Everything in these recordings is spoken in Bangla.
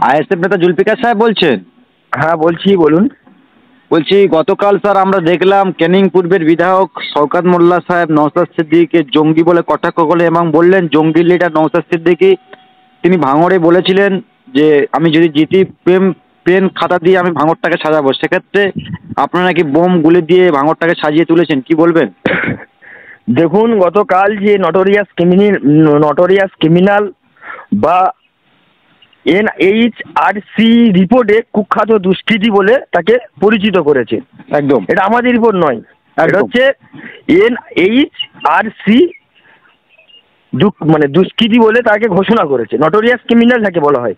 আইএসএফ নেতা জুলফিকার সাহেব বলছেন? হ্যাঁ বলছি, বলুন। বলছি গতকাল স্যার আমরা দেখলাম ক্যানিং পূর্বের বিধায়ক শওকত মোল্লা সাহেব নওশাদ সিদ্দিকীকে জঙ্গি বলে কটাক্ষ করলেন এবং বললেন জঙ্গি লিডার নওশাদ সিদ্দিকী তিনি ভাঙড়ে বলেছিলেন যে আমি যদি জিতি পেন খাতা দিয়ে আমি ভাঙড়টাকে সাজাবো, সেক্ষেত্রে আপনারা নাকি বোম গুলি দিয়ে ভাঙড়টাকে সাজিয়ে তুলেছেন, কি বলবেন? দেখুন, গতকাল যে নটোরিয়াস ক্রিমিনাল বা NHRC রিপোর্টে কুখ্যাত দুষ্কৃতী বলে তাকে পরিচিত করেছে। একদম, এটা আমাদের রিপোর্ট নয়, এটা হচ্ছে NHRC মানে দুষ্কৃতী বলে তাকে ঘোষণা করেছে। নটোরিয়াস ক্রিমিনাল যাকে বলা হয়।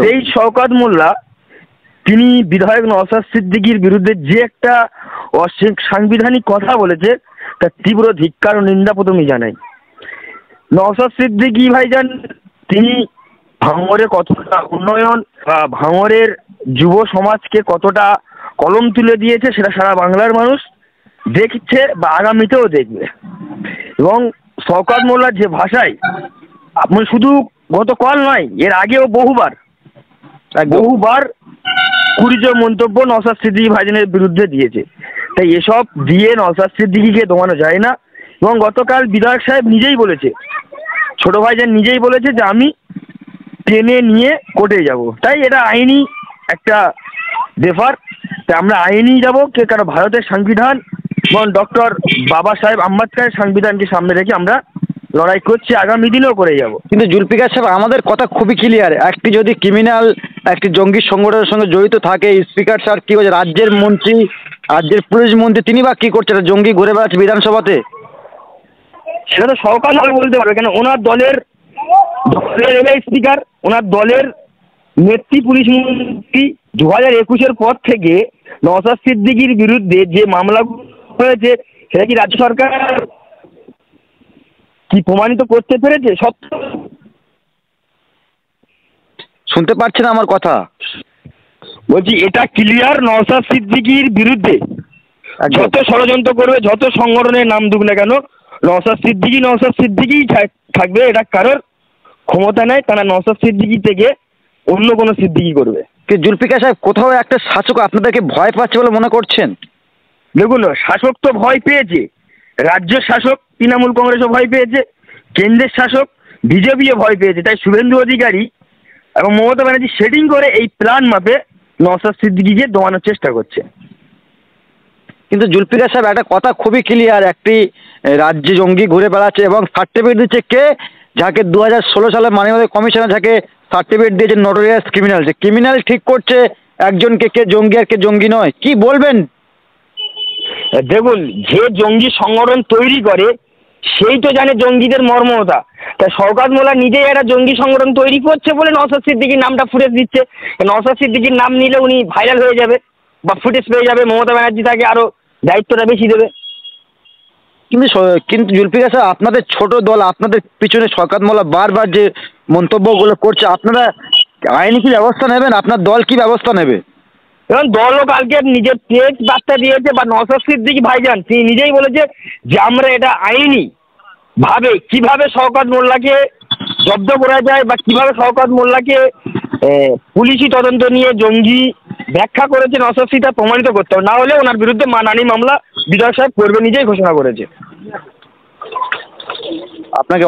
সেই শওকত মোল্লা তিনি বিধায়ক নওশাদ সিদ্দিকীর বিরুদ্ধে যে একটা অসাংবিধানিক কথা বলেছে তার তীব্র ধিক্কার ও নিন্দা প্রথমে জানাই। নওশাদ সিদ্দিকী ভাইজান তিনি ভাঙড়ে কতটা উন্নয়ন, ভাঙড়ের যুব সমাজকে কতটা কলম তুলে দিয়েছে সেটা সারা বাংলার মানুষ দেখছে বা আগামীতেও দেখবে। এবং শওকত মোল্লার যে ভাষায় আপনি শুধু গতকাল নয়, এর আগেও বহুবার কুড়িজন মন্তব্য নওশাদ সিদ্দিকী ভাইজানের বিরুদ্ধে দিয়েছে। তাই এসব দিয়ে নওশাদ সিদ্দিকীকে দমানো যায় না। এবং গতকাল বিধায়ক সাহেব নিজেই বলেছে, ছোট ভাইজান নিজেই বলেছে যে আমি টেনে নিয়ে কোর্টে যাব। তাই এটা আইনি একটা ব্যাপার, তাই আমরা আইনি যাব। কারণ ভারতের সংবিধান এবং ডক্টর বাবা সাহেব আম্বেদকরের সংবিধানকে সামনে রেখে আমরা লড়াই করছি, আগামী দিনেও করে যাব। কিন্তু জুলফিকার সাহেব আমাদের কথা খুবই ক্লিয়ার, একটি যদি ক্রিমিনাল একটি জঙ্গি সংগঠনের সঙ্গে জড়িত থাকে, স্পিকার স্যার কি বলছে, রাজ্যের মন্ত্রী, রাজ্যের পুলিশ মন্ত্রী তিনি বা কি করছে? জঙ্গি ঘুরে বেড়াচ্ছে বিধানসভাতে, সেটা তো শওকত মোল্লা বলতে পারবে কেন? ওনার দলের স্পিকার, ওনার দলের নেত্রী পুলিশ মন্ত্রী 2021-এর পর থেকে নওশাদ সিদ্দিকীর বিরুদ্ধে যে মামলা হয়েছে সেটা কি রাজ্য সরকার কি প্রমাণিত করতে পেরেছে? সত্য শুনতে পাচ্ছেন আমার কথা? বলছি এটা ক্লিয়ার, নওশাদ সিদ্দিকীর বিরুদ্ধে যত ষড়যন্ত্র করবে, যত সংগঠনের নাম দুক না কেন, নওশাদ সিদ্দিকী থাকবে। এটা কারোর ক্ষমতা নেই, তারা নওশাদ সিদ্দিকী থেকে অন্য কোনো সিদ্দিকী করবে। জুলফিকার সাহেব কোথাও একটা শাসক আপনাদেরকে ভয় পাচ্ছে বলে মনে করছেন? দেখুন, শাসক তো ভয় পেয়েছে, রাজ্য শাসক তৃণমূল কংগ্রেসও ভয় পেয়েছে, কেন্দ্রের শাসক বিজেপিও ভয় পেয়েছে। তাই শুভেন্দু অধিকারী এবং মমতা ব্যানার্জি সেটিং করে এই প্ল্যান মাপে নওশাদ সিদ্দিকীকে দমানোর চেষ্টা করছে। কিন্তু জুলফিকার সাহেব একটা কথা খুবই ক্লিয়ার, একটি রাজ্যে জঙ্গি ঘুরে বেড়াচ্ছে এবং সার্টিফিকেট দিচ্ছে কে? যাকে 2016 সালে মানবাধিকার কমিশনার যাকে সার্টিফিকেট দিয়েছে নটোরিয়াস ক্রিমিনাল, যে ক্রিমিনাল ঠিক করছে একজনকে কে জঙ্গি আর কে জঙ্গি নয়, কি বলবেন? দেখুন, যে জঙ্গি সংগঠন তৈরি করে সেই তো জানে জঙ্গিদের মর্মতা। তাই শওকত মোল্লা নিজেই একটা জঙ্গি সংগঠন তৈরি করছে বলে নওশাদ সিদ্দিকীর নামটা ফুটেজ দিচ্ছে। নওশাদ সিদ্দিকীর নাম নিলে উনি ভাইরাল হয়ে যাবে বা ফুটেজ পেয়ে যাবে, মমতা ব্যানার্জি তাকে আরো দায়িত্বটা বেশি দেবে। কিন্তু জুলফিকার সাহেব আপনাদের ছোট দল, আপনাদের পিছনে শওকত মোল্লা বারবার যে মন্তব্যগুলো করছে, আপনারা আইনি কি ব্যবস্থা নেবেন? আপনার দল কি ব্যবস্থা নেবে? এবং দলও কালকে নিজের পেজ বার্তা দিয়েছে, বা নওশাদ সিদ্দিকী ভাইজান তিনি নিজেই বলেছে যে আমরা এটা আইনি ভাবে কিভাবে শওকত মোল্লাকে জব্দ করা যায় বা কিভাবে শওকত মোল্লাকে পুলিশি তদন্ত নিয়ে জঙ্গি ব্যাখ্যা করেছে নওশাদ সিদ্দিকী তা প্রমাণিত করতে হবে, না হলে ওনার বিরুদ্ধে মানহানি মামলা বিধায়ক সাহেব করবে, নিজেই ঘোষণা করেছে। আপনাকে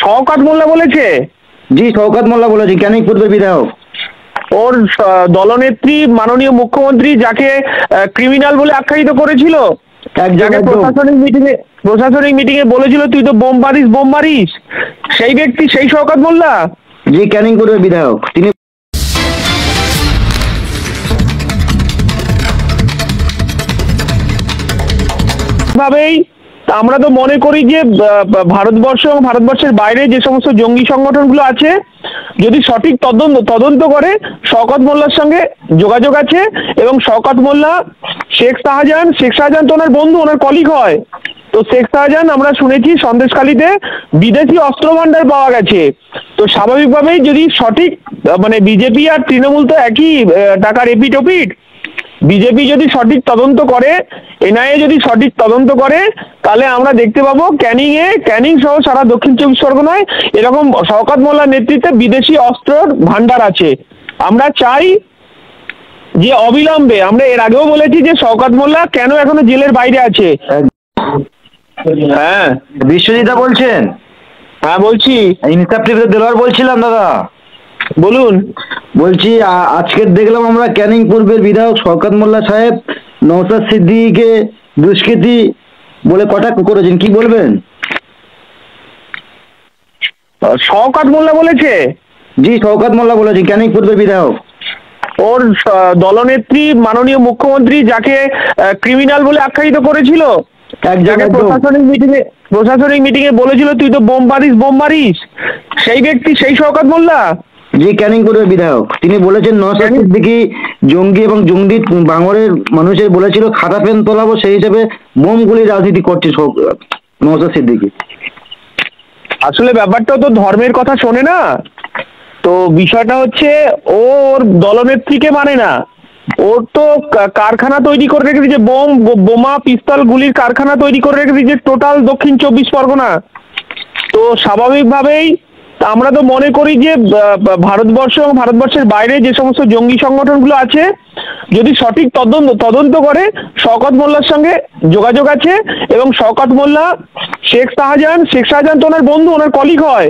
শওকত মোল্লা বলেছে? জি, শওকত মোল্লা বলেছে, ক্যানিং পূর্বের বিধায়ক। ওর দলনেত্রী মাননীয় মুখ্যমন্ত্রী যাকে ক্রিমিনাল বলে আখ্যায়িত করেছিল, যাকে প্রশাসনিক মিটিংয়ে বলেছিল তুই তো বোম মারিস, সেই ব্যক্তি সেই শওকত মোল্লা? জি, ক্যানিং পূর্বের বিধায়ক তিনি। ভাবেই আমরা তো মনে করি যে ভারতবর্ষ এবং ভারতবর্ষের বাইরে যে সমস্ত জঙ্গি সংগঠনগুলো আছে, যদি সঠিক তদন্ত করে শওকত মোল্লার সঙ্গে যোগাযোগ আছে। এবং শওকত মোল্লা শেখ শাহজাহান তো ওনার বন্ধু, ওনার কলিগ হয়। তো শেখ শাহজাহান আমরা শুনেছি সন্দেশখালীতে বিদেশি অস্ত্র ভান্ডার পাওয়া গেছে। তো স্বাভাবিকভাবেই যদি সঠিক মানে বিজেপি আর তৃণমূল তো একই টাকার এপিট ওপিট, বিজেপি যদি সঠিক তদন্ত করে, এনআইএ যদি সঠিক তদন্ত করে, তাহলে আমরা দেখতে পাবো ক্যানিং সহ সারা দক্ষিণ চব্বিশ পরগনায় এরকম শওকত মোল্লার নেতৃত্বে বিদেশি অস্ত্রর ভান্ডার আছে। আমরা চাই যে অবিলম্বে, আমরা এর আগেও বলেছি যে শওকত মোল্লা কেন এখনো জেলের বাইরে আছে। হ্যাঁ, বিশ্বজিৎ বলছেন? হ্যাঁ বলছি। ইনসাফ টিভিতে দেলোয়ার বলছিলাম দাদা। বলুন। বলছি আজকে দেখলাম আমরা ক্যানিং পূর্বের বিধায়ক শওকত মোল্লা সাহেব নওশাদ সিদ্দিকীকে দুষ্কৃতী বলে কটাক্ষ করেছেন, কি বলবেন? শওকত মোল্লা বলেছে? জি, শওকত মোল্লা বলেছেন, ক্যানিং পূর্বের বিধায়ক। ওর দলনেত্রী মাননীয় মুখ্যমন্ত্রী যাকে ক্রিমিনাল বলে আখ্যায়িত করেছিল, যাকে প্রশাসনিক মিটিংয়ে বলেছিল তুই তো বোম মারিস, সেই ব্যক্তি সেই শওকত মোল্লা। জি, ক্যানিং পূর্বের বিধায়ক। তিনি বলেছেন নওশাদ সিদ্দিকী জঙ্গি এবং জঙ্গি ভাঙড়ের মানুষের বলেছিল খাতা পেন তোলাবো, সেই হিসেবে বোমগুলি রাজনীতি করছে নওশাদ সিদ্দিকী। আসলে ব্যাপারটা তো ধর্মের কথা শোনে না তো, বিষয়টা হচ্ছে ওর দলনেত্রীকে মানে না, ওর তো কারখানা তৈরি করে রেখে দিয়েছে, বোমা পিস্তল গুলির কারখানা তৈরি করে রেখে দিয়েছে টোটাল দক্ষিণ চব্বিশ পরগনা। তো স্বাভাবিকভাবেই আমরা তো মনে করি যে ভারতবর্ষ এবং ভারতবর্ষের বাইরে যে সমস্ত জঙ্গি সংগঠনগুলো আছে, যদি সঠিক তদন্ত করে, শওকত মোল্লার সঙ্গে যোগাযোগ আছে এবং শওকত মোল্লা শেখ শাহজাহান তো ওনার বন্ধু, ওনার কলিগ হয়।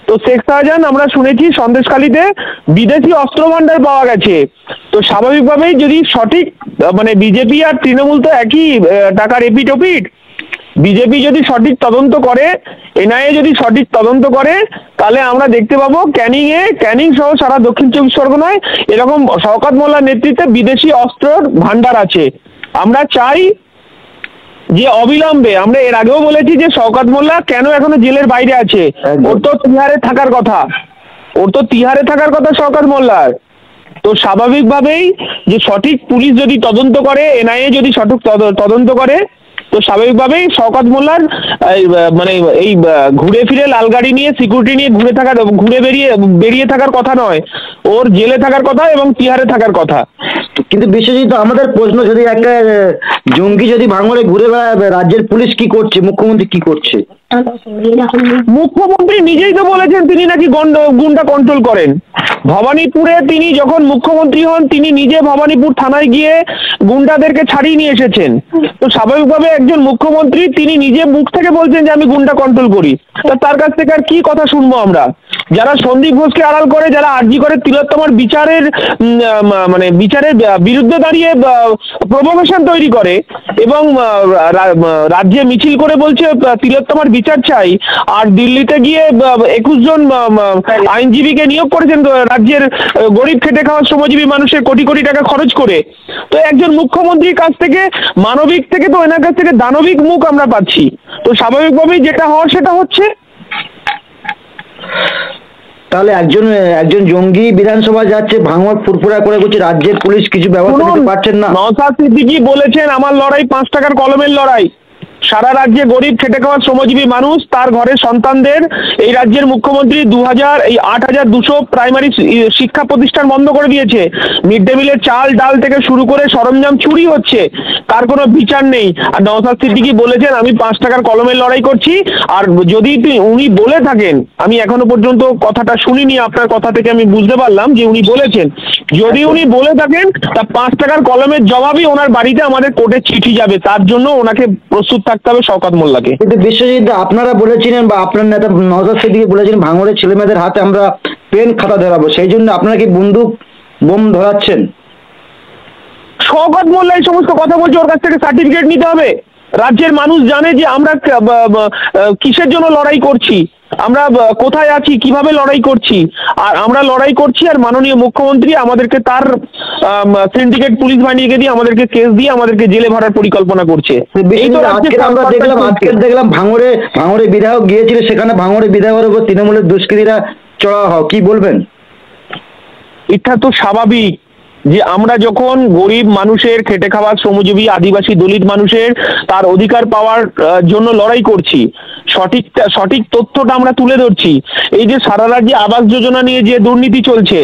তো শেখ শাহজাহান আমরা শুনেছি সন্দেশখালীতে বিদেশি অস্ত্র ভান্ডার পাওয়া গেছে। তো স্বাভাবিকভাবেই যদি সঠিক, মানে বিজেপি আর তৃণমূল তো একই টাকার এপিঠ, বিজেপি যদি সঠিক তদন্ত করে, এনআইএ যদি সঠিক তদন্ত করে, তাহলে আমরা দেখতে পাবো ক্যানিং সহ সারা দক্ষিণ চব্বিশ পরগনায় এরকম শওকত মোল্লার নেতৃত্বে বিদেশি অস্ত্রর ভান্ডার আছে। আমরা চাই যে অবিলম্বে, আমরা এর আগেও বলেছি যে শওকত মোল্লা কেন এখনো জেলের বাইরে আছে। ওর তো তিহারে থাকার কথা শওকত মোল্লার। তো স্বাভাবিকভাবেই যে সঠিক পুলিশ যদি তদন্ত করে, এনআইএ যদি সঠিক তদন্ত করে, তো স্বাভাবিকভাবেই শওকত মোল্লার মানে এই ঘুরে ফিরে লাল গাড়ি নিয়ে সিকিউরিটি নিয়ে ঘুরে বেরিয়ে থাকার কথা নয়, ওর জেলে থাকার কথা এবং তিহারে থাকার কথা। কিন্তু বিশ্বজিৎ, আমাদের প্রশ্ন, যদি একটা জঙ্গি যদি ভাঙড়ে ঘুরে বেড়াবে, রাজ্যের পুলিশ কি করছে, মুখ্যমন্ত্রী কি করছে? মুখ্যমন্ত্রী নিজেই তো বলেছেন তিনি নাকি গুন্ডা কন্ট্রোল করেন। ভবানীপুরে তিনি যখন মুখ্যমন্ত্রী হন, তিনি নিজে ভবানীপুর থানায় গিয়ে গুন্ডাদেরকে ছাড়িয়ে নিয়ে এসেছেন। তো স্বাভাবিকভাবে একজন মুখ্যমন্ত্রী তিনি নিজে মুখ থেকে বলছেন যে আমি গুন্ডা কন্ট্রোল করি, তা তার কাছ থেকে আর কি কথা শুনবো আমরা? যারা সন্দীপ ঘোষকে আড়াল করে, যারা আরজি করে তিলোত্তমার বিচারের বিরুদ্ধে দাঁড়িয়ে প্রভোকেশন তৈরি করে এবং রাজ্যে মিছিল করে বলছে তিলোত্তমার বিচার চাই, আর দিল্লিতে গিয়ে 21 জন আইনজীবীকে নিয়োগ করেছেন রাজ্যের গরিব খেটে খাওয়া শ্রমজীবী মানুষের কোটি কোটি টাকা খরচ করে। তো একজন মুখ্যমন্ত্রীর কাছ থেকে মানবিক থেকে তো এনার কাছ থেকে দানবিক মুখ আমরা পাচ্ছি। তো স্বাভাবিকভাবেই যেটা হওয়ার সেটা হচ্ছে। তাহলে একজন জঙ্গি বিধানসভা যাচ্ছে, ভাঙড় ফুরফুরা করে করছে, রাজ্যের পুলিশ কিছু ব্যবস্থা নিতে পারছেন না। নওশাদ সিদ্দিকী বলেছেন আমার লড়াই 5 টাকার কলমের লড়াই। সারা রাজ্যে গরিব খেটে খাওয়া শ্রমজীবী মানুষ, তার ঘরের সন্তানদের এই রাজ্যের মুখ্যমন্ত্রী 8,200 প্রাইমারি শিক্ষা প্রতিষ্ঠান বন্ধ করে দিয়েছে। মিড ডে মিলের চাল ডাল থেকে শুরু করে সরঞ্জাম চুরি হচ্ছে, তার কোনো বিচার নেই। আর নওশাদ সিদ্দিকী বলেছেন আমি 5 টাকার কলমের লড়াই করছি। আর যদি উনি বলে থাকেন, আমি এখনো পর্যন্ত কথাটা শুনিনি, আপনার কথা থেকে আমি বুঝতে পারলাম যে উনি বলেছেন, যদি উনি বলে থাকেন তা 5 টাকার কলমের জবাবই ওনার বাড়িতে আমাদের কোর্টে চিঠি যাবে, তার জন্য ওনাকে প্রস্তুত থাকতে হবে শওকত মোল্লাকে। কিন্তু বিশ্বজিৎ, আপনারা বলেছিলেন বা আপনার নেতা নওশাদ সিদ্দিকী বলেছেন ভাঙড়ের ছেলেমেয়েদের হাতে আমরা পেন খাতা ধরাবো, সেই জন্য আপনারা কি বন্দুক বোম ধরাচ্ছেন? শওকত মোল্লা এই সমস্ত কথা বলছে, ওর কাছ থেকে সার্টিফিকেট নিতে হবে। রাজ্যের মানুষ জানে যে আমরা কিসের জন্য লড়াই করছি, আমরা কোথায় আছি, কিভাবে লড়াই করছি। আর আমরা লড়াই করছি, আর মাননীয় মুখ্যমন্ত্রী আমাদেরকে তার সিন্ডিকেট পুলিশ বানিয়ে দিয়ে আমাদেরকে কেস দিয়ে আমাদেরকে জেলে ভরার পরিকল্পনা করছে। আমরা দেখলাম ভাঙড়ে বিধায়ক গিয়েছিল, সেখানে ভাঙড়ে বিধায়কের উপর তৃণমূলের দুষ্কৃতীরা চড়া হয়, কি বলবেন? এটা তো স্বাভাবিক, যে আমরা যখন গরিব মানুষের, খেটে খাওয়া শ্রমজীবী আদিবাসী দলিত মানুষের তার অধিকার পাওয়ার জন্য লড়াই করছি, সঠিক তথ্যটা আমরা তুলে ধরছি। এই যে সারা রাজ্যে আবাস যোজনা নিয়ে যে দুর্নীতি চলছে,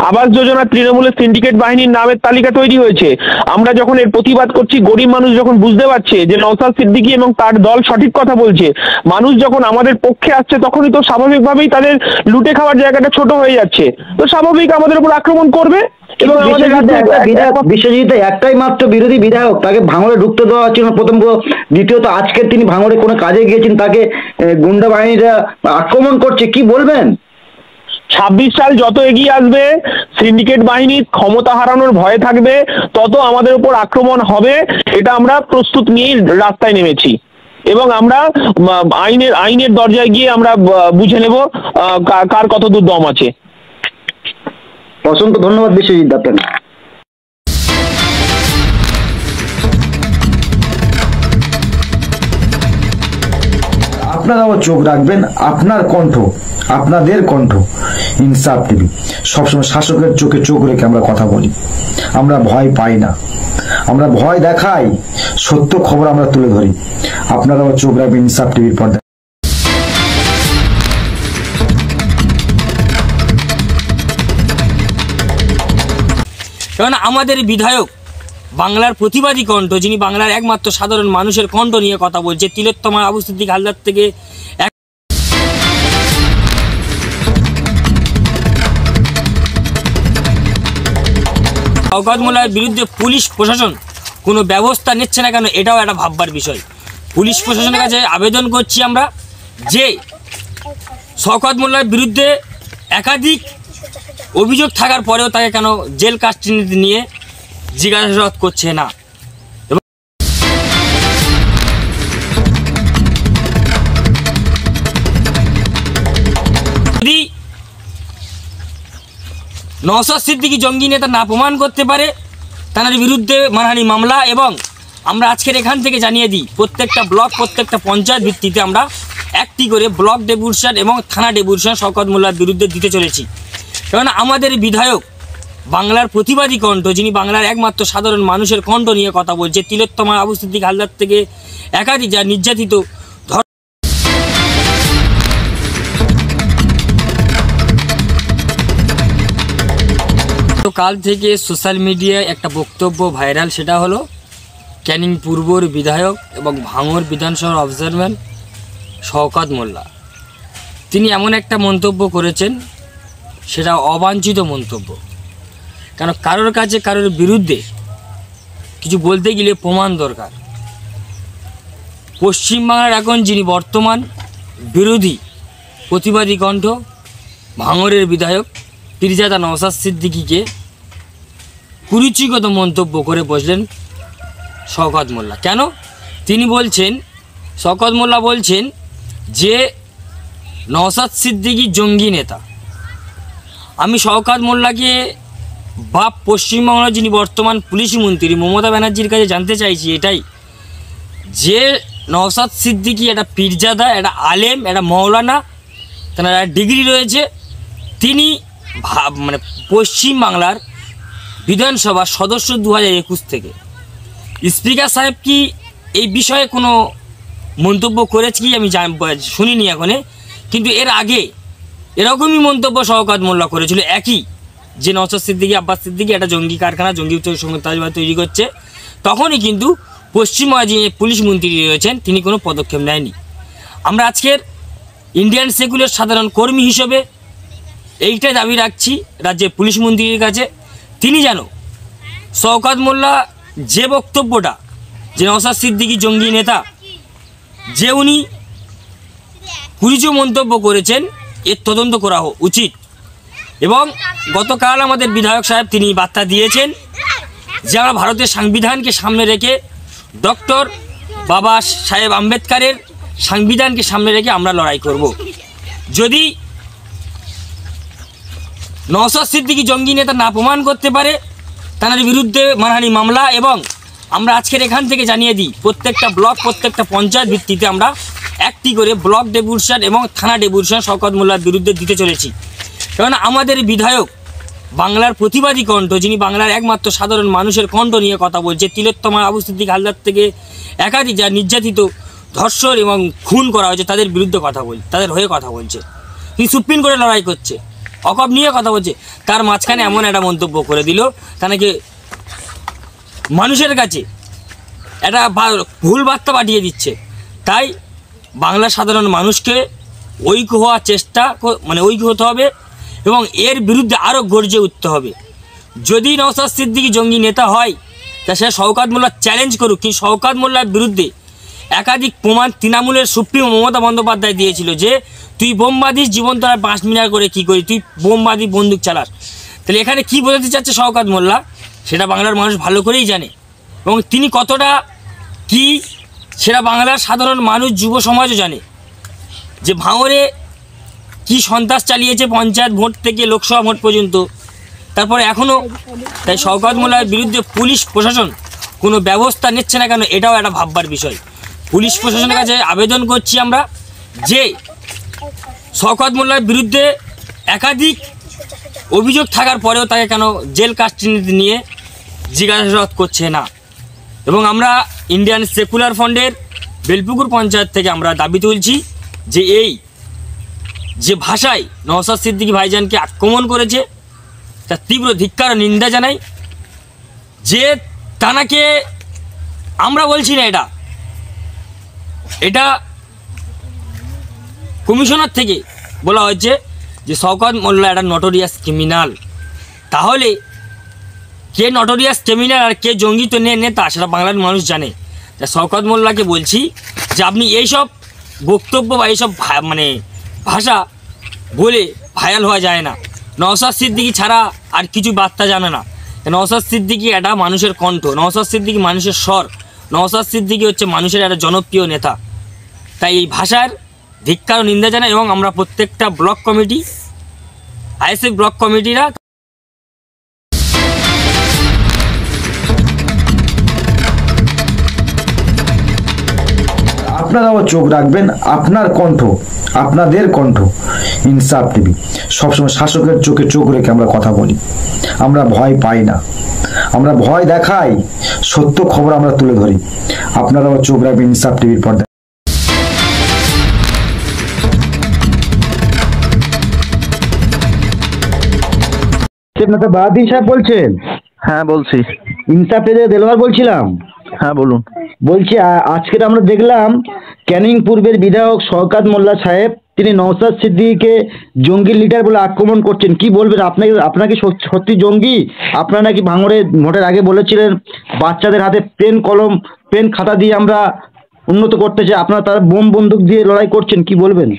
আবাস যোজনা তৃণমূলের সিন্ডিকেট বাহিনীর নামের তালিকা তৈরি হয়েছে, আমরা যখন এর প্রতিবাদ করছি, গরিব মানুষ যখন বুঝতে পারছে যে নওশাদ সিদ্দিকী এবং তার দল সঠিক কথা বলছে, মানুষ যখন আমাদের পক্ষে আসছে, তখনই তো স্বাভাবিকভাবেই তাদের লুটে খাওয়ার জায়গাটা ছোট হয়ে যাচ্ছে, তো স্বাভাবিক আমাদের উপর আক্রমণ করবে। এবং আমাদের বিশ্বজিৎ একটাই মাত্র বিরোধী বিধায়ক, তাকে ভাঙড়ে ঢুকতে দেওয়া হচ্ছে না প্রথম। দ্বিতীয়ত আজকে তিনি ভাঙড়ে কোনো কাজে গিয়েছেন, তাকে গুন্ডা বাহিনীরা আক্রমণ করছে, কি বলবেন? 26 সাল যত এগিয়ে আসবে, সিন্ডিকেট বাহিনীর ক্ষমতা হারানোর ভয় থাকবে, তত আমাদের উপর আক্রমণ হবে। এটা আমরা প্রস্তুত নিয়েই রাস্তায় নেমেছি এবং আমরা আইনের দরজায় গিয়ে আমরা বুঝে নেব কার কত দূর দম আছে। অসংখ্য ধন্যবাদ বিশ্বজিৎ আপনাকে। আপনারাও চোখ রাখবেন আপনার কণ্ঠ, আপনাদের কণ্ঠ ইনসাফ টিভি। সবসময় শাসকের চোখে চোখ রেখে আমরা কথা বলি, আমরা ভয় পাই না, আমরা ভয় দেখাই, সত্য খবর আমরা তুলে ধরি। আপনারাও চোখ রাখবেন ইনসাফ টিভির পর্দায়। কারণ আমাদের বিধায়ক বাংলার প্রতিবাদী কণ্ঠ, যিনি বাংলার একমাত্র সাধারণ মানুষের কণ্ঠ নিয়ে কথা বলছে, তিলোত্তমা আবু সিদ্দিক হালদার থেকে শওকত মোল্লার বিরুদ্ধে পুলিশ প্রশাসন কোনো ব্যবস্থা নিচ্ছে না কেন, এটাও একটা ভাববার বিষয়। পুলিশ প্রশাসনের কাছে আবেদন করছি আমরা যে শওকত মোল্লার বিরুদ্ধে একাধিক অভিযোগ থাকার পরেও তাকে কেন জেল কাস্টডিতে নিয়ে জিজ্ঞাসাবাদ করছে না। যদি নওশাদ সিদ্দিকী জঙ্গি নেতা না প্রমাণ করতে পারে, তার বিরুদ্ধে মানহানি মামলা, এবং আমরা আজকের এখান থেকে জানিয়ে দিই প্রত্যেকটা ব্লক, প্রত্যেকটা পঞ্চায়েত ভিত্তিতে আমরা একটি করে ব্লক ডেপুটেশন এবং থানা ডেপুটেশন শওকত মোল্লার বিরুদ্ধে দিতে চলেছি। কারণ আমাদের বিধায়ক বাংলার প্রতিবাদী কণ্ঠ, যিনি বাংলার একমাত্র সাধারণ মানুষের কণ্ঠ নিয়ে কথা বলছে, তিলোত্তমা আবু সিদ্দিক হালদার থেকে একাধিক যা নির্যাতিত কাল থেকে সোশ্যাল মিডিয়ায় একটা বক্তব্য ভাইরাল, সেটা হলো ক্যানিং পূর্বর বিধায়ক এবং ভাঙড় বিধানসভার অবজারভার শওকত মোল্লা, তিনি এমন একটা মন্তব্য করেছেন, সেটা অবাঞ্ছিত মন্তব্য। কেন কারোর কাছে কারোর বিরুদ্ধে কিছু বলতে গেলে প্রমাণ দরকার। পশ্চিমবাংলার এখন যিনি বর্তমান বিরোধী প্রতিবাদী কণ্ঠ, ভাঙড়ের বিধায়ক পীরজাদা নওশাদ সিদ্দিকীকে কুরুচিগত মন্তব্য করে বসলেন শওকত মোল্লা। কেন? তিনি বলছেন, শওকত মোল্লা বলছেন যে নওশাদ সিদ্দিকী জঙ্গি নেতা। আমি শওকত মোল্লাকে বাপ পশ্চিমবাংলার যিনি বর্তমান পুলিশ মন্ত্রী মমতা ব্যানার্জির কাছে জানতে চাইছি এটাই, যে নওশাদ সিদ্দিকী একটা পীরজাদা, একটা আলেম, একটা মৌলানা, তার একটা ডিগ্রি রয়েছে, তিনি মানে পশ্চিমবাংলার বিধানসভার সদস্য 2021 থেকে। স্পিকার সাহেব কি এই বিষয়ে কোনো মন্তব্য করেছে কি আমি শুনিনি এখনে, কিন্তু এর আগে এরকমই মন্তব্য শওকত মোল্লা করেছিল একই, যে নওশাদ সিদ্দিকী আব্বাস সিদ্দিকী একটা জঙ্গি কারখানা, জঙ্গি সন্ত্রাসবাদ তৈরি করছে। তখনই কিন্তু পশ্চিমবঙ্গে যে পুলিশ মন্ত্রী রয়েছেন তিনি কোনো পদক্ষেপ নেয়নি। আমরা আজকের ইন্ডিয়ান সেকুলার সাধারণ কর্মী হিসেবে এইটাই দাবি রাখছি রাজ্যের পুলিশ মন্ত্রীর কাছে, তিনি যেন শওকত মোল্লা যে বক্তব্যটা, যে নওশাদ সিদ্দিকী জঙ্গি নেতা, যে উনি কুরুচিকর মন্তব্য করেছেন, এর তদন্ত করা উচিত। এবং গতকাল আমাদের বিধায়ক সাহেব তিনি বার্তা দিয়েছেন যে আমরা ভারতের সংবিধানকে সামনে রেখে, ডক্টর বাবা সাহেব আম্বেদকরের সংবিধানকে সামনে রেখে আমরা লড়াই করব। যদি নওশাদ সিদ্দিকী জঙ্গি নেতা না প্রমাণ করতে পারে, তার বিরুদ্ধে মানহানি মামলা, এবং আমরা আজকের এখান থেকে জানিয়ে দিই প্রত্যেকটা ব্লক, প্রত্যেকটা পঞ্চায়েত ভিত্তিতে আমরা একটি করে ব্লক ডেপুটেশন এবং থানা ডেপুটেশন শওকত মোল্লার বিরুদ্ধে দিতে চলেছি। কারণ আমাদের বিধায়ক বাংলার প্রতিবাদী কণ্ঠ, যিনি বাংলার একমাত্র সাধারণ মানুষের কণ্ঠ নিয়ে কথা বলছে, তিলোত্তমা আবু সিদ্দিক হালদার থেকে একাধিক যারা নির্যাতিত, ধর্ষণ এবং খুন করা হয়েছে তাদের বিরুদ্ধে কথা বলছে, তাদের হয়ে কথা বলছে, তিনি সুপ্রিম কোর্টে লড়াই করছে, অকপ নিয়ে কথা বলছে, তার মাঝখানে এমন একটা মন্তব্য করে দিল তা নাকি মানুষের কাছে একটা ভুল বার্তা পাঠিয়ে দিচ্ছে। তাই বাংলার সাধারণ মানুষকে ঐক্য হওয়ার চেষ্টা, মানে ঐক্য হতে হবে এবং এর বিরুদ্ধে আরও গর্জে উঠতে হবে। যদি নওশাদ সিদ্দিকী জঙ্গি নেতা হয় তা সে শওকত মোল্লা চ্যালেঞ্জ করুক, কিন্তু শওকত মোল্লার বিরুদ্ধে একাধিক প্রমাণ তৃণমূলের সুপ্রিমো মমতা বন্দ্যোপাধ্যায় দিয়েছিল যে তুই বোমবাদিস, জীবন তোরা 5 মিনার করে কী করি, তুই বোমবাদি বন্দুক চালাস। তাহলে এখানে কী বোঝাতে চাচ্ছে শওকত মোল্লা সেটা বাংলার মানুষ ভালো করেই জানে, এবং তিনি কতটা কি সেটা বাংলার সাধারণ মানুষ, যুব সমাজও জানে যে ভাঙড়ে কি সন্ত্রাস চালিয়েছে পঞ্চায়েত ভোট থেকে লোকসভা ভোট পর্যন্ত, তারপরে এখনও। তাই শওকত মোল্লার বিরুদ্ধে পুলিশ প্রশাসন কোনো ব্যবস্থা নিচ্ছে না কেন, এটাও একটা ভাববার বিষয়। পুলিশ প্রশাসনের কাছে আবেদন করছি আমরা যে শওকত মোল্লার বিরুদ্ধে একাধিক অভিযোগ থাকার পরেও তাকে কেন জেল কাস্টডিতে নিয়ে জিজ্ঞাসাবাদ করছে না। এবং আমরা ইন্ডিয়ান সেকুলার ফ্রন্টের বেলপুকুর পঞ্চায়েত থেকে আমরা দাবি তুলছি যে এই যে ভাষায় নওশাদ সিদ্দিকী ভাইজানকে আক্রমণ করেছে তার তীব্র ধিক্কার ও নিন্দা জানাই। যে তানাকে আমরা বলছি না, এটা কমিশনার থেকে বলা হয়েছে যে শওকত মোল্লা একটা নটোরিয়াস ক্রিমিনাল। তাহলে কে নটোরিয়াস ক্রিমিনাল আর কে জঙ্গি তো নেতা সেটা বাংলার মানুষ জানে। তা শওকত মোল্লাকে বলছি যে আপনি এইসব বক্তব্য বা এইসব মানে ভাষা বলে ভাইরাল হওয়া যায় না। নওশাদ সিদ্দিকী ছাড়া আর কিছু বার্তা জানে না। নওশাদ সিদ্দিকী একটা মানুষের কণ্ঠ, নওশাদ সিদ্দিকী মানুষের স্বর, নওশাদ সিদ্দিকী হচ্ছে মানুষের একটা জনপ্রিয় নেতা। তাই এই ভাষার ধিক্কার ও নিন্দা জানাই। এবং আমরা প্রত্যেকটা ব্লক কমিটি, আইএসএফ ব্লক কমিটিরা আপনারাও চোখ রাখবেন আপনার কণ্ঠ, আপনাদের কণ্ঠ ইনসাফ টিভি। সবসময় শাসকের চোখে চোখ রেখে আমরা কথা বলি, আমরা ভয় পাই না, আমরা ভয় দেখাই, সত্য খবর আমরা তুলে ধরি। আপনারাও চোখ রাখবেন ইনসাফ টিভির পর্দায়। বাহাদুর সাহেব বলছেন? হ্যাঁ বলছি। ইনসাফ টিভিতে দেলোয়ার বলছিলাম। হ্যাঁ বলুন। বলছি আজকে আমরা দেখলাম ক্যানিং পূর্বের বিধায়ক শওকত মোল্লা সাহেব তিনি নওশাদ সিদ্দিকীকে জঙ্গি লিডার বলে আক্রমণ করছেন। কি বলবেন? আপনাকে সত্যি জঙ্গি? আপনারা নাকি ভাঙড়ে ভোটের আগে বলেছিলেন বাচ্চাদের হাতে পেন কলম পেন খাতা দিয়ে আমরা উন্নত করতে চাই, আপনারা তারা বোম বন্দুক দিয়ে লড়াই করছেন, কি বলবেন?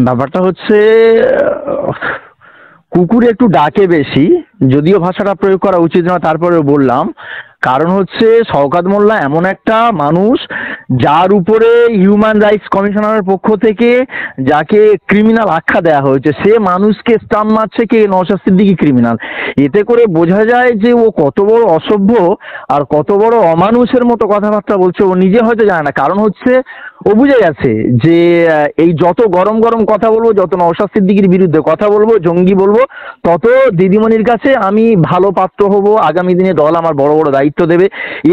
ব্যাপারটা হচ্ছে কুকুর একটু ডাকে বেশি, যদিও ভাষাটা প্রয়োগ করা উচিত না, তারপরেও বললাম। কারণ হচ্ছে শওকত মোল্লা এমন একটা মানুষ যার উপরে হিউম্যান রাইটস কমিশনারের পক্ষ থেকে যাকে ক্রিমিনাল আখ্যা দেওয়া হয়েছে, সে মানুষকে স্টাম্প মারছে কে নওশাদ সিদ্দিকী ক্রিমিনাল। এতে করে বোঝা যায় যে ও কত বড় অসভ্য আর কত বড় অমানুষের মতো কথাবার্তা বলছে, ও নিজে হয়তো জানে না। কারণ হচ্ছে ও বুঝে গেছে যে এই যত গরম গরম কথা বলবো, যত নওশাদ সিদ্দিকীর বিরুদ্ধে কথা বলবো, জঙ্গি বলবো, তত দিদিমণির কাছে আমি ভালো পাত্র হব, আগামী দিনে দল আমার বড় বড় দায়িত্ব দেবে।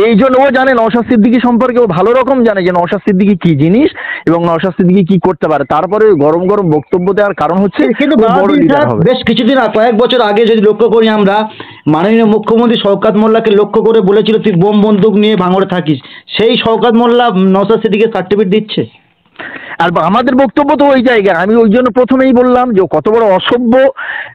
এই জন্য ও জানে নওশাদ সিদ্দিকী সম্পর্কে, ও ভালো রকম জানে যে নওশাদ সিদ্দিকী কি জিনিস এবং নওশাদ সিদ্দিকী কি করতে পারে। তারপরে গরম গরম বক্তব্য দেওয়ার কারণ হচ্ছে কিন্তু বেশ কিছুদিন কয়েক বছর আগে যদি লক্ষ্য করি আমরা, মাননীয় মুখ্যমন্ত্রী শওকত মোল্লাকে লক্ষ্য করে বলেছিল তুই বোম বন্দুক নিয়ে ভাঙড়ে থাকিস, সেই শওকত মোল্লা নওশাদ সিদ্দিকীকে সার্টিফিকেট দিচ্ছে। আর আমাদের বক্তব্য তো ওই জায়গায়, আমি ওই জন্য প্রথমেই বললাম যে কত বড় অসভ্য।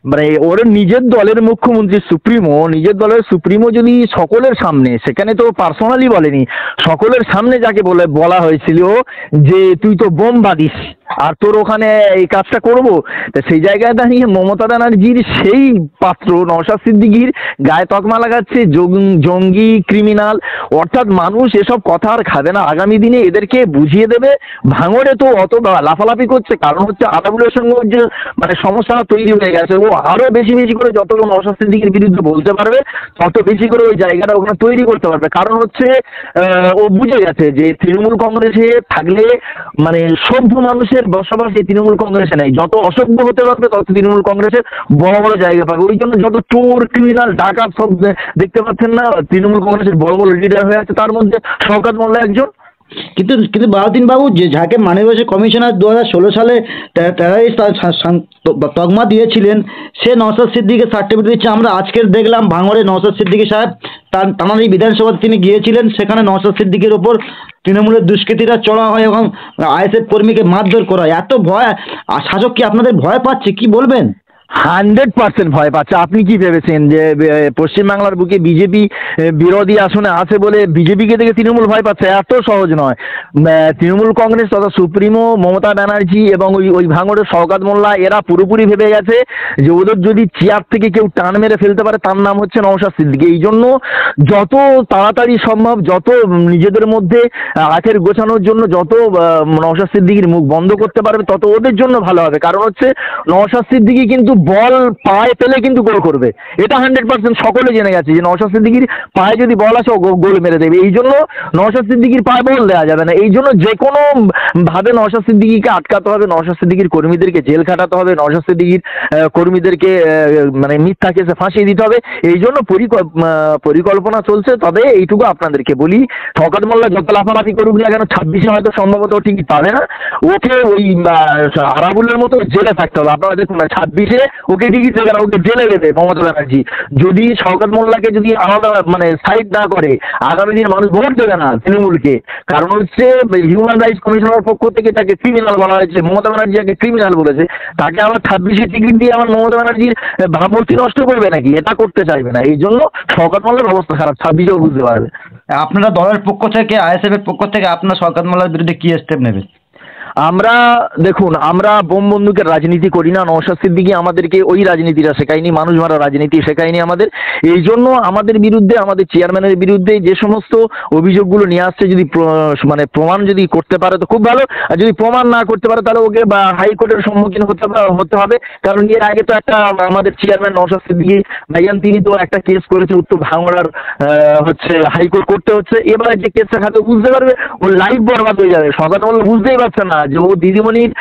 মানে ওর নিজের দলের মুখ্যমন্ত্রী সুপ্রিমো, নিজের দলের সুপ্রিমো যদি সকলের সামনে, সেখানে তো পার্সোনালি বলেনি, সকলের সামনে যাকে বলা হয়েছিল যে তুই তো বোম বাঁধিস আর তোর ওখানে এই কাজটা করবো, তা সেই জায়গায় দাঁড়িয়ে মমতা ব্যানার্জির সেই পাত্র নওশাদ সিদ্দিকীর গায়ে তকমা লাগাচ্ছে জঙ্গি ক্রিমিনাল। অর্থাৎ মানুষ এসব কথা আর খাবে না, আগামী দিনে এদেরকে বুঝিয়ে দেবে। ভাঙড়ে তো অত লাফালাফি করছে কারণ হচ্ছে আদাবুলের সঙ্গে যে মানে সমস্যাটা তৈরি হয়ে গেছে, ও আরো বেশি বেশি করে যত নওশাদ সিদ্দিকীর বিরুদ্ধে বলতে পারবে তত বেশি করে ওই জায়গাটা ওখানে তৈরি করতে পারবে। কারণ হচ্ছে ও বুঝে গেছে যে তৃণমূল কংগ্রেসে থাকলে মানে সভ্য মানুষের অসভ্যের বসবাস এই তৃণমূল কংগ্রেসে নেই। যত অসভ্য হতে পারবে তত তৃণমূল কংগ্রেসের বড় বড় জায়গা পাবে। ওই জন্য যত চোর ক্রিমিনাল ডাকাত সব দেখতে পাচ্ছেন না, তৃণমূল কংগ্রেসের বড় বড় লিডার হয়ে আছে, তার মধ্যে শওকত মোল্লা একজন। কিন্তু কিন্তু বাউদ্দিন বাবু, যে যাকে মানবাধিকার কমিশনার 2016 সালে টেররিস্ট তকমা দিয়েছিলেন, সে নওশাদ সিদ্দিকীকে সার্টিফিকেট দিচ্ছে। আমরা আজকের দেখলাম ভাঙড়ে নওশাদ সিদ্দিকী সাহেব টানারি বিধানসভাতে তিনি গিয়েছিলেন, সেখানে নওশাদ সিদ্দিকীর ওপর তৃণমূলের দুষ্কৃতীরা চড়া হয় এবং আইএসএফ কর্মীকে মারধর করা হয়। এত ভয়, শাসক কি আপনাদের ভয় পাচ্ছে? কি বলবেন? 100% ভয় পাচ্ছে। আপনি কি ভেবেছেন যে পশ্চিমবাংলার বুকে বিজেপি বিরোধী আসনে আছে বলে বিজেপিকে দেখে তৃণমূল ভয় পাচ্ছে? এত সহজ নয়। তৃণমূল কংগ্রেস তথা সুপ্রিমো মমতা ব্যানার্জি এবং ওই ভাঙড়ের শওকত মোল্লা এরা পুরোপুরি ভেবে গেছে যে ওদের যদি চেয়ার থেকে কেউ টান মেরে ফেলতে পারে তার নাম হচ্ছে নওশাদ সিদ্দিকী। এই জন্য যত তাড়াতাড়ি সম্ভব, যত নিজেদের মধ্যে আখের গোছানোর জন্য যত নওশাদ সিদ্দিকীর মুখ বন্ধ করতে পারবে তত ওদের জন্য ভালো হবে। কারণ হচ্ছে নওশাদ সিদ্দিকী কিন্তু বল পায়ে পেলে কিন্তু গোল করবে, এটা 100% সকলে জেনে গেছে যে নওশাদ সিদ্দিকীর পায়ে যদি বল আসে ও গোল মেরে দেবে। এই জন্য নওশাদ সিদ্দিকীর পায়ে বল দেওয়া যাবে না। এই জন্য যে কোনো ভাবে নওশাদ সিদ্দিকীকে আটকাতে হবে, নওশাদ সিদ্দিকীর কর্মীদেরকে জেল খাটাতে হবে, নওশাদ সিদ্দিকীর কর্মীদেরকে মানে মিথ্যা কেসে ফাঁসিয়ে দিতে হবে। এই জন্য পরিকল্পনা চলছে। তবে এইটুকু আপনাদেরকে বলি, শওকত মোল্লা যত লাফালাফি করুক না কেন 26-এ হয়তো সম্ভবত ঠিকই পাবে না, ওকে ওই আরাবুলের মতো জেলে থাকতে হবে। আপনারা দেখুন না, 26-এ ওকে ঠিকই দেবে না, ওকে জেলে দেবে মমতা ব্যানার্জি। যদি শওকত মোল্লাকে যদি আলাদা মানে সাইড না করে, আগামী দিন মানুষ ভোট দেবে না তৃণমূলকে। কারণ হচ্ছে হিউম্যান রাইটস কমিশনের পক্ষ থেকে তাকে ক্রিমিনাল বলা হয়েছে, মমতা ব্যানার্জি যাকে ক্রিমিনাল বলেছে, তাকে আবার 26-এ টিকিট দিয়ে আমার মমতা ব্যানার্জির ভাবমূর্তি নষ্ট করবে নাকি? এটা করতে চাইবে না। এই জন্য শওকত মোল্লার অবস্থা খারাপ, 26-এও বুঝতে পারবে। আপনারা দলের পক্ষ থেকে, আইএসএফ এর পক্ষ থেকে আপনার শওকত মোল্লার বিরুদ্ধে কি স্টেপ নেবেন? আমরা দেখুন, আমরা বোম বন্দুকের রাজনীতি করি না। নওশাদ সিদ্দিকী আমাদেরকে ওই রাজনীতিটা শেখায়নি, মানুষ মারা রাজনীতি শেখায়নি আমাদের। এই জন্য আমাদের বিরুদ্ধে, আমাদের চেয়ারম্যানের বিরুদ্ধে যে সমস্ত অভিযোগগুলো নিয়ে আসছে, যদি মানে প্রমাণ যদি করতে পারে তো খুব ভালো, আর যদি প্রমাণ না করতে পারে তাহলে ওকে বা হাইকোর্টের সম্মুখীন হতে হবে। কারণ এর আগে তো একটা আমাদের চেয়ারম্যান নওশাদ সিদ্দিকী ভাইয়ান, তিনি তো একটা কেস করেছে উত্তর ভাঙড়ার হচ্ছে হাইকোর্ট করতে হচ্ছে। এবারে যে কেসটা খাতে বুঝতে পারবে ও লাইফ বরবাদ হয়ে যাবে। শওকত মোল্লা বুঝতেই পারছে না যে ও দিদিমণির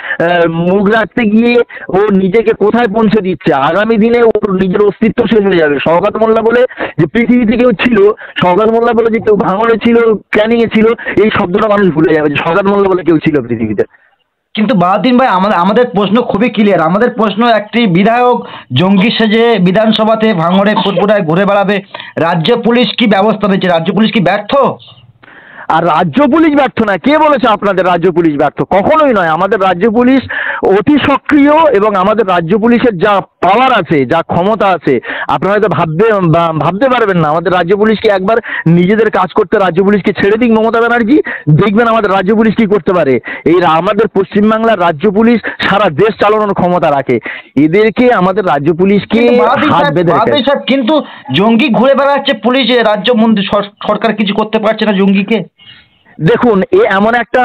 মুখ রাখতে গিয়ে ও নিজেকে কোথায় পৌঁছে দিচ্ছে। আগামী দিনে ওর নিজের অস্তিত্ব শেষ হয়ে যাবে। শওকত মোল্লা বলে যে পৃথিবীতে কেউ ছিল, শওকত মোল্লা বলে যে কেউ ভাঙড়ে ছিল, ক্যানিংয়ে ছিল, এই শব্দটা মানুষ ভুলে যাবে যে শওকত মোল্লা বলে কেউ ছিল পৃথিবীতে। কিন্তু বাহাউদ্দিন ভাই, আমাদের প্রশ্ন খুবই ক্লিয়ার। আমাদের প্রশ্ন, একটি বিধায়ক জঙ্গি সেজে বিধানসভাতে ভাঙড়ে ফুটফুটায় ঘুরে বেড়াবে, রাজ্য পুলিশ কি ব্যবস্থা নিচ্ছে? রাজ্য পুলিশ কি ব্যর্থ? আর রাজ্য পুলিশ ব্যর্থ না, কে বলেছে আপনাদের রাজ্য পুলিশ ব্যর্থ? কখনোই নয়। আমাদের রাজ্য পুলিশ অতি সক্রিয় এবং আমাদের রাজ্য পুলিশের যা পাওয়ার আছে, যা ক্ষমতা আছে, আপনারা হয়তো ভাবতে পারবেন না। আমাদের রাজ্য পুলিশকে একবার নিজেদের কাজ করতে রাজ্য পুলিশকে ছেড়ে দিক মমতা ব্যানার্জি, দেখবেন আমাদের রাজ্য পুলিশ কি করতে পারে। এই আমাদের পশ্চিমবাংলার রাজ্য পুলিশ সারা দেশ চালানোর ক্ষমতা রাখে। এদেরকে আমাদের রাজ্য পুলিশকে হাত বেঁধে রাখে। কিন্তু জঙ্গি ঘুরে বেড়াচ্ছে, পুলিশ রাজ্য মন্ত্রী সরকার কিছু করতে পারছে না জঙ্গিকে। দেখুন, এমন একটা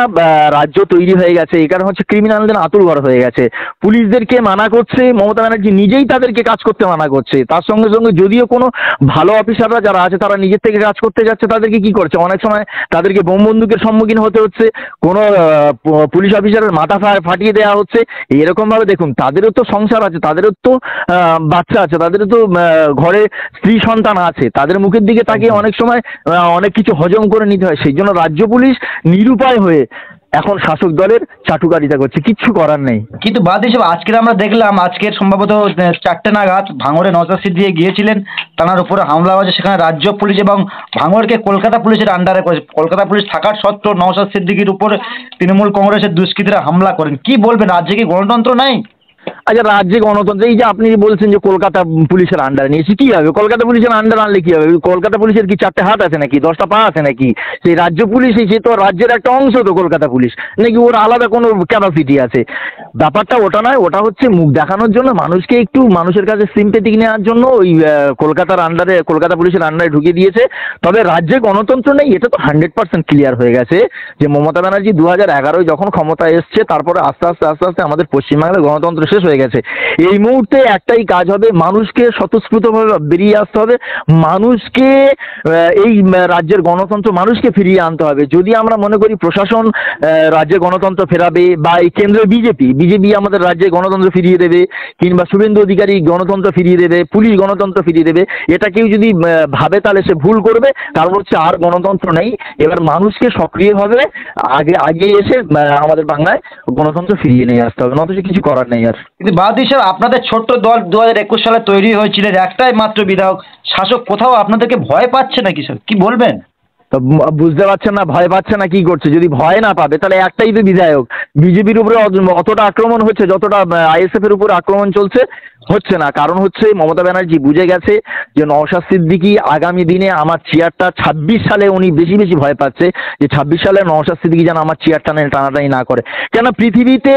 রাজ্য তৈরি হয়ে গেছে, এই কারণে হচ্ছে ক্রিমিনালদের আতুরঘর হয়ে গেছে। পুলিশদেরকে মানা করছে মমতা ব্যানার্জি, নিজেই তাদেরকে কাজ করতে মানা করছে। তার সঙ্গে সঙ্গে যদিও কোনো ভালো অফিসাররা যারা আছে তারা নিজের থেকে কাজ করতে যাচ্ছে, তাদেরকে কি করছে, অনেক সময় তাদেরকে বোম বন্দুকের সম্মুখীন হতে হচ্ছে, কোনো পুলিশ অফিসারের মাথা ফাটিয়ে দেওয়া হচ্ছে। এরকমভাবে দেখুন, তাদেরও তো সংসার আছে, তাদেরও তো বাচ্চা আছে, তাদেরও তো ঘরে স্ত্রী সন্তান আছে, তাদের মুখের দিকে তাকিয়ে অনেক সময় অনেক কিছু হজম করে নিতে হয়। সেই জন্য রাজ্য পুলিশ নিরুপায় হয়ে এখন শাসক দলের চাটুকারিতা করছে, কিচ্ছু করার নেই। কিন্তু বাদ হিসেবে আজকের আমরা দেখলাম, আজকের সম্ভবত 4টে নাগাদ ভাঙড়ে নওশাদ সিদ্দিকী গিয়েছিলেন, তার উপরে হামলা হয়েছে। সেখানে রাজ্য পুলিশ এবং ভাঙড়কে কলকাতা পুলিশের আন্ডারে করেছে। কলকাতা পুলিশ থাকার সত্ত্বেও নওশাদ সিদ্দিকীর উপর তৃণমূল কংগ্রেসের দুষ্কৃতীরা হামলা করেন। কি বলবেন, রাজ্যে কি গণতন্ত্র নাই? আচ্ছা, রাজ্যে গণতন্ত্র, এই যে আপনি বলছেন যে কলকাতা পুলিশের আন্ডারে নিয়েছি, কি হবে? কলকাতা পুলিশের আন্ডার আনলে কি হবে? কলকাতা পুলিশের কি 4টে হাত আছে নাকি, 10টা পা আছে নাকি? সেই রাজ্য পুলিশ, সে তো রাজ্যের একটা অংশ তো কলকাতা পুলিশ, নাকি ওর আলাদা কোনো ক্যাপাসিটি আছে? ব্যাপারটা ওটা নয়, ওটা হচ্ছে মুখ দেখানোর জন্য, মানুষকে একটু মানুষের কাছে সিম্পেথিক নেওয়ার জন্য ওই কলকাতার আন্ডারে, কলকাতা পুলিশের আন্ডারে ঢুকিয়ে দিয়েছে। তবে রাজ্যে গণতন্ত্র নেই, এটা তো 100% ক্লিয়ার হয়ে গেছে যে মমতা ব্যানার্জি 2011 যখন ক্ষমতা এসছে, তারপরে আস্তে আস্তে আমাদের পশ্চিমবাংলায় গণতন্ত্র শেষ হয়ে হয়ে গেছে। এই মুহূর্তে একটাই কাজ হবে, মানুষকে স্বতঃস্ফূর্তভাবে বেরিয়ে আসতে হবে, মানুষকে এই রাজ্যের গণতন্ত্র মানুষকে ফিরিয়ে আনতে হবে। যদি আমরা মনে করি প্রশাসন রাজ্যে গণতন্ত্র ফেরাবে, বা এই কেন্দ্রের বিজেপি আমাদের রাজ্যে গণতন্ত্র ফিরিয়ে দেবে, কিংবা শুভেন্দু অধিকারী গণতন্ত্র ফিরিয়ে দেবে, পুলিশ গণতন্ত্র ফিরিয়ে দেবে, এটা কেউ যদি ভাবে তাহলে সে ভুল করবে। কারণ হচ্ছে আর গণতন্ত্র নেই, এবার মানুষকে সক্রিয়ভাবে আগে এসে আমাদের বাংলায় গণতন্ত্র ফিরিয়ে নিয়ে আসতে হবে, নতুন কিছু করার নেই আর। কিন্তু বাহাদুর সাহেব, আপনাদের ছোট্ট দল 2021 সালে তৈরি হয়েছিল, একটাই মাত্র বিধায়ক, শাসক কোথাও আপনাদেরকে ভয় পাচ্ছে নাকি স্যার, কি বলবেন? তো বুঝতে পারছেন না, ভয় পাচ্ছে না, কি করছে? যদি ভয় না পাবে তাহলে একটাই তো বিধায়ক। বিজেপির উপরে অতটা আক্রমণ হচ্ছে যতটা আইএসএফ এর উপর আক্রমণ চলছে হচ্ছে না। কারণ হচ্ছে মমতা ব্যানার্জি বুঝে গেছে যে নওশাদ সিদ্দিকী আগামী দিনে আমার চেয়ারটা 26 সালে উনি বেশি ভয় পাচ্ছে যে 26 সালে নওশাদ সিদ্দিকী যেন আমার চেয়ারটা টানাটানি না করে। কেন, পৃথিবীতে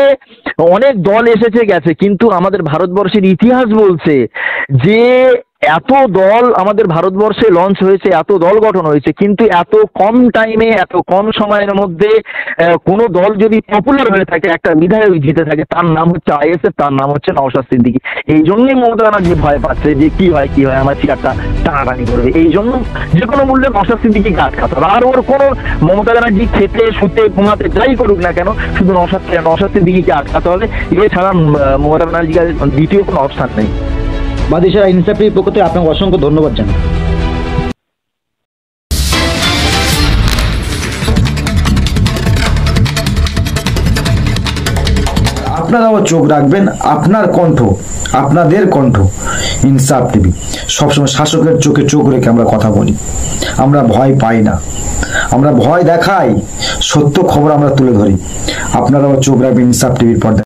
অনেক দল এসেছে গেছে, কিন্তু আমাদের ভারতবর্ষের ইতিহাস বলছে যে এত দল আমাদের ভারতবর্ষে লঞ্চ হয়েছে, এত দল গঠন হয়েছে, কিন্তু এত কম টাইমে, এত কম সময়ের মধ্যে কোনো দল যদি পপুলার হয়ে থাকে, একটা বিধায়ক জিতে থাকে, তার নাম হচ্ছে আইএসএফ, তার নাম হচ্ছে নওশাদ সিদ্দিকী। এই জন্যই মমতা ব্যানার্জি ভয় পাচ্ছে যে কি হয় আমার চেয়ারটা টানাটানি করবে। এই জন্য যে কোনো মূল্যে নওশাদ সিদ্দিকীকে আটকাতে হবে। আর ওর কোনো মমতা ব্যানার্জি খেতে শুতে ঘুমাতে যাই করুক না কেন, শুধু নওশাদ সিদ্দিকীকে আটকাতে হবে। এছাড়া মমতা ব্যানার্জির দ্বিতীয় কোনো অপশান নেই। বাহাদুর সাহেব, ইনসাফ টিভির পক্ষ থেকে আপনাকে অসংখ্য ধন্যবাদ জানাই। আপনারাও চোখ রাখবেন আপনার কণ্ঠ, আপনাদের কণ্ঠ ইনসাফ টিভি। সবসময় শাসকের চোখে চোখ রেখে আমরা কথা বলি, আমরা ভয় পাই না, আমরা ভয় দেখাই, সত্য খবর আমরা তুলে ধরি। আপনারাও চোখ রাখবেন ইনসাফ টিভির পর্দায়।